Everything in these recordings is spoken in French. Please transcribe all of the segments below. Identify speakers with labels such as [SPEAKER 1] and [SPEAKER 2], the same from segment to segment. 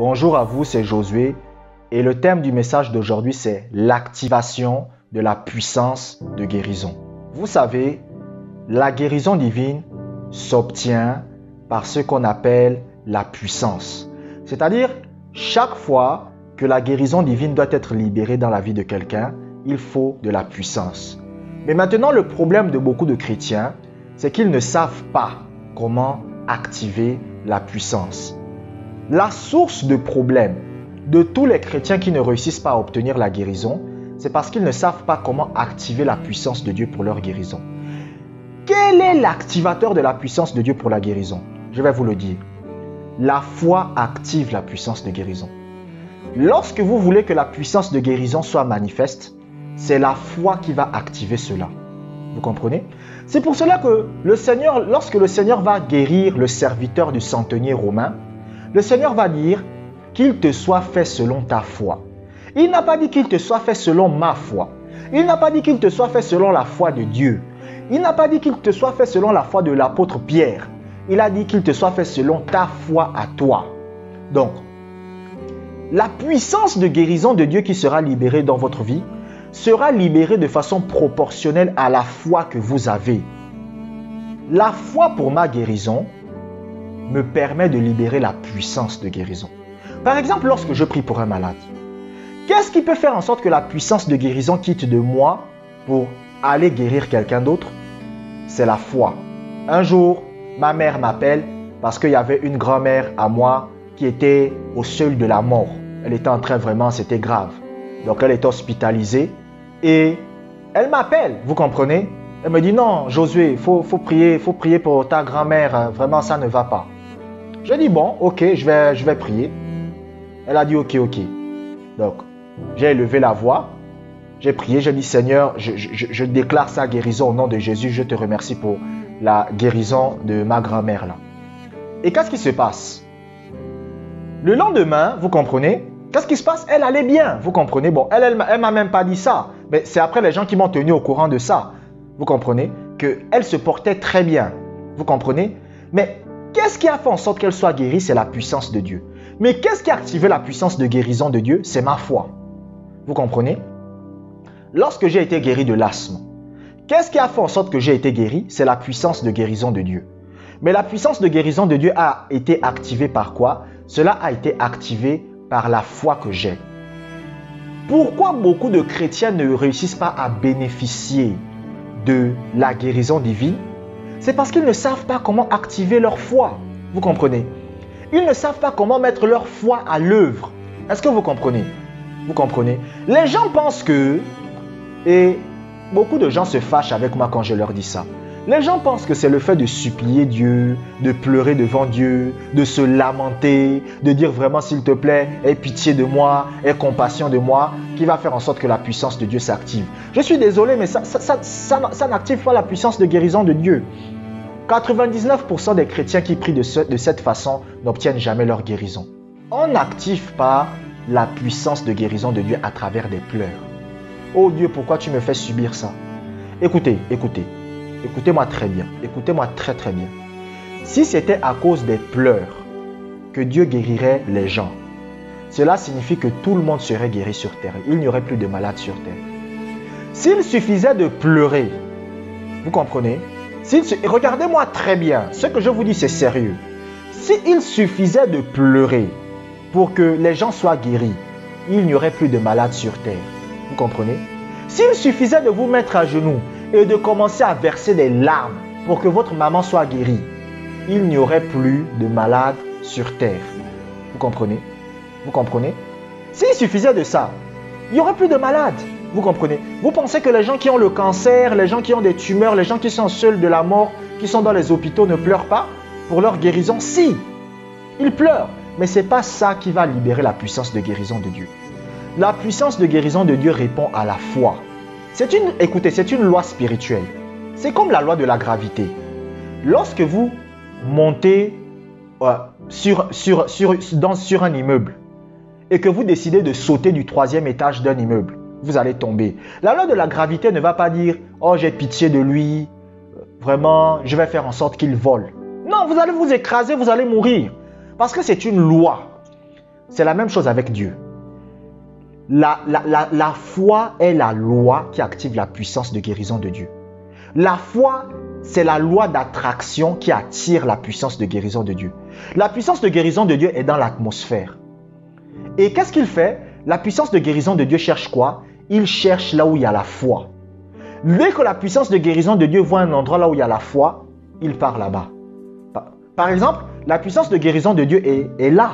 [SPEAKER 1] Bonjour à vous, c'est Josué et le thème du message d'aujourd'hui c'est l'activation de la puissance de guérison. Vous savez, la guérison divine s'obtient par ce qu'on appelle la puissance. C'est-à-dire, chaque fois que la guérison divine doit être libérée dans la vie de quelqu'un, il faut de la puissance. Mais maintenant, le problème de beaucoup de chrétiens, c'est qu'ils ne savent pas comment activer la puissance. La source de problème de tous les chrétiens qui ne réussissent pas à obtenir la guérison, c'est parce qu'ils ne savent pas comment activer la puissance de Dieu pour leur guérison. Quel est l'activateur de la puissance de Dieu pour la guérison? Je vais vous le dire. La foi active la puissance de guérison. Lorsque vous voulez que la puissance de guérison soit manifeste, c'est la foi qui va activer cela. Vous comprenez? C'est pour cela que le Seigneur, lorsque le Seigneur va guérir le serviteur du centenier romain, le Seigneur va dire qu'il te soit fait selon ta foi. Il n'a pas dit qu'il te soit fait selon ma foi. Il n'a pas dit qu'il te soit fait selon la foi de Dieu. Il n'a pas dit qu'il te soit fait selon la foi de l'apôtre Pierre. Il a dit qu'il te soit fait selon ta foi à toi. Donc, la puissance de guérison de Dieu qui sera libérée dans votre vie sera libérée de façon proportionnelle à la foi que vous avez. La foi pour ma guérison me permet de libérer la puissance de guérison. Par exemple, lorsque je prie pour un malade, qu'est-ce qui peut faire en sorte que la puissance de guérison quitte de moi pour aller guérir quelqu'un d'autre? C'est la foi. Un jour, ma mère m'appelle parce qu'il y avait une grand-mère à moi qui était au seuil de la mort. Elle était en train vraiment, c'était grave. Donc elle est hospitalisée et elle m'appelle, vous comprenez? Elle me dit non, Josué, faut prier pour ta grand-mère, vraiment ça ne va pas. Je dis bon, ok, je vais prier. Elle a dit ok. Donc, j'ai élevé la voix, j'ai prié, j'ai dit Seigneur, je déclare sa guérison au nom de Jésus, je te remercie pour la guérison de ma grand-mère là. Et qu'est-ce qui se passe? Le lendemain, vous comprenez, qu'est-ce qui se passe? Elle allait bien, vous comprenez. Bon, elle m'a même pas dit ça, mais c'est après les gens qui m'ont tenu au courant de ça. Vous comprenez qu'elle se portait très bien, vous comprenez. Mais qu'est-ce qui a fait en sorte qu'elle soit guérie? C'est la puissance de Dieu. Mais qu'est-ce qui a activé la puissance de guérison de Dieu? C'est ma foi. Vous comprenez? Lorsque j'ai été guéri de l'asthme, qu'est-ce qui a fait en sorte que j'ai été guéri? C'est la puissance de guérison de Dieu. Mais la puissance de guérison de Dieu a été activée par quoi? Cela a été activé par la foi que j'ai. Pourquoi beaucoup de chrétiens ne réussissent pas à bénéficier de la guérison divine? C'est parce qu'ils ne savent pas comment activer leur foi. Vous comprenez? Ils ne savent pas comment mettre leur foi à l'œuvre. Est-ce que vous comprenez? Vous comprenez? Les gens pensent que, et beaucoup de gens se fâchent avec moi quand je leur dis ça, les gens pensent que c'est le fait de supplier Dieu, de pleurer devant Dieu, de se lamenter, de dire vraiment s'il te plaît, aie pitié de moi, aie compassion de moi, qui va faire en sorte que la puissance de Dieu s'active. Je suis désolé, mais ça n'active pas la puissance de guérison de Dieu. 99% des chrétiens qui prient de cette façon n'obtiennent jamais leur guérison. On n'active pas la puissance de guérison de Dieu à travers des pleurs. Oh Dieu, pourquoi tu me fais subir ça? Écoutez-moi très bien. Écoutez-moi très très bien. Si c'était à cause des pleurs que Dieu guérirait les gens, cela signifie que tout le monde serait guéri sur terre. Il n'y aurait plus de malades sur terre. S'il suffisait de pleurer, vous comprenez? Regardez-moi très bien. Ce que je vous dis, c'est sérieux. S'il suffisait de pleurer pour que les gens soient guéris, il n'y aurait plus de malades sur terre. Vous comprenez? S'il suffisait de vous mettre à genoux et de commencer à verser des larmes pour que votre maman soit guérie, il n'y aurait plus de malades sur terre. Vous comprenez? Vous comprenez? S'il suffisait de ça, il n'y aurait plus de malades. Vous comprenez? Vous pensez que les gens qui ont le cancer, les gens qui ont des tumeurs, les gens qui sont seuls de la mort, qui sont dans les hôpitaux ne pleurent pas pour leur guérison? Si, ils pleurent. Mais ce n'est pas ça qui va libérer la puissance de guérison de Dieu. La puissance de guérison de Dieu répond à la foi. Écoutez, c'est une loi spirituelle. C'est comme la loi de la gravité. Lorsque vous montez sur un immeuble et que vous décidez de sauter du 3e étage d'un immeuble, vous allez tomber. La loi de la gravité ne va pas dire « Oh, j'ai pitié de lui, vraiment, je vais faire en sorte qu'il vole. » Non, vous allez vous écraser, vous allez mourir. Parce que c'est une loi. C'est la même chose avec Dieu. La foi est la loi qui active la puissance de guérison de Dieu. La foi, c'est la loi d'attraction qui attire la puissance de guérison de Dieu. La puissance de guérison de Dieu est dans l'atmosphère. Et qu'est-ce qu'il fait? La puissance de guérison de Dieu cherche quoi? Il cherche là où il y a la foi. Dès que la puissance de guérison de Dieu voit un endroit là où il y a la foi, il part là-bas. Par exemple, la puissance de guérison de Dieu est là.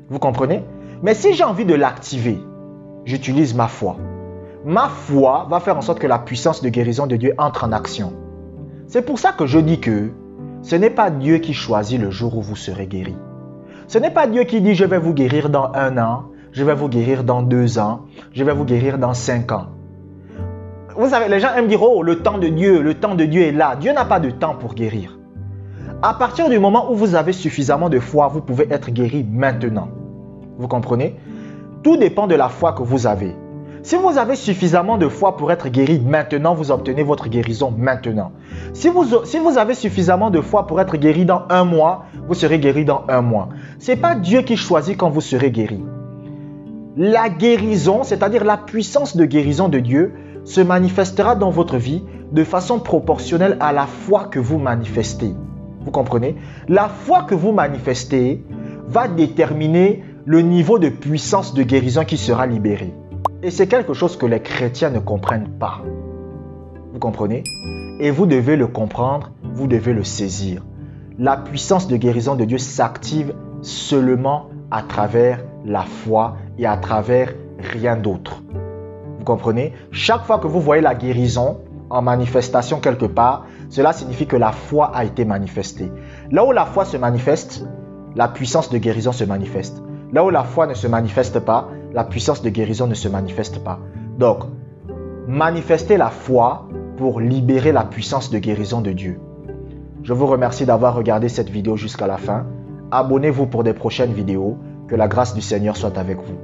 [SPEAKER 1] Vous comprenez? Mais si j'ai envie de l'activer, j'utilise ma foi. Ma foi va faire en sorte que la puissance de guérison de Dieu entre en action. C'est pour ça que je dis que ce n'est pas Dieu qui choisit le jour où vous serez guéri. Ce n'est pas Dieu qui dit « je vais vous guérir dans 1 an, je vais vous guérir dans 2 ans, je vais vous guérir dans 5 ans ». Vous savez, les gens aiment dire « oh, le temps de Dieu est là ». Dieu n'a pas de temps pour guérir. À partir du moment où vous avez suffisamment de foi, vous pouvez être guéri maintenant. Vous comprenez? Tout dépend de la foi que vous avez. Si vous avez suffisamment de foi pour être guéri maintenant, vous obtenez votre guérison maintenant. Si vous avez suffisamment de foi pour être guéri dans 1 mois, vous serez guéri dans 1 mois. Ce n'est pas Dieu qui choisit quand vous serez guéri. La guérison, c'est-à-dire la puissance de guérison de Dieu, se manifestera dans votre vie de façon proportionnelle à la foi que vous manifestez. Vous comprenez? La foi que vous manifestez va déterminer le niveau de puissance de guérison qui sera libéré. Et c'est quelque chose que les chrétiens ne comprennent pas. Vous comprenez? Et vous devez le comprendre, vous devez le saisir. La puissance de guérison de Dieu s'active seulement à travers la foi et à travers rien d'autre. Vous comprenez? Chaque fois que vous voyez la guérison en manifestation quelque part, cela signifie que la foi a été manifestée. Là où la foi se manifeste, la puissance de guérison se manifeste. Là où la foi ne se manifeste pas, la puissance de guérison ne se manifeste pas. Donc, manifestez la foi pour libérer la puissance de guérison de Dieu. Je vous remercie d'avoir regardé cette vidéo jusqu'à la fin. Abonnez-vous pour des prochaines vidéos. Que la grâce du Seigneur soit avec vous.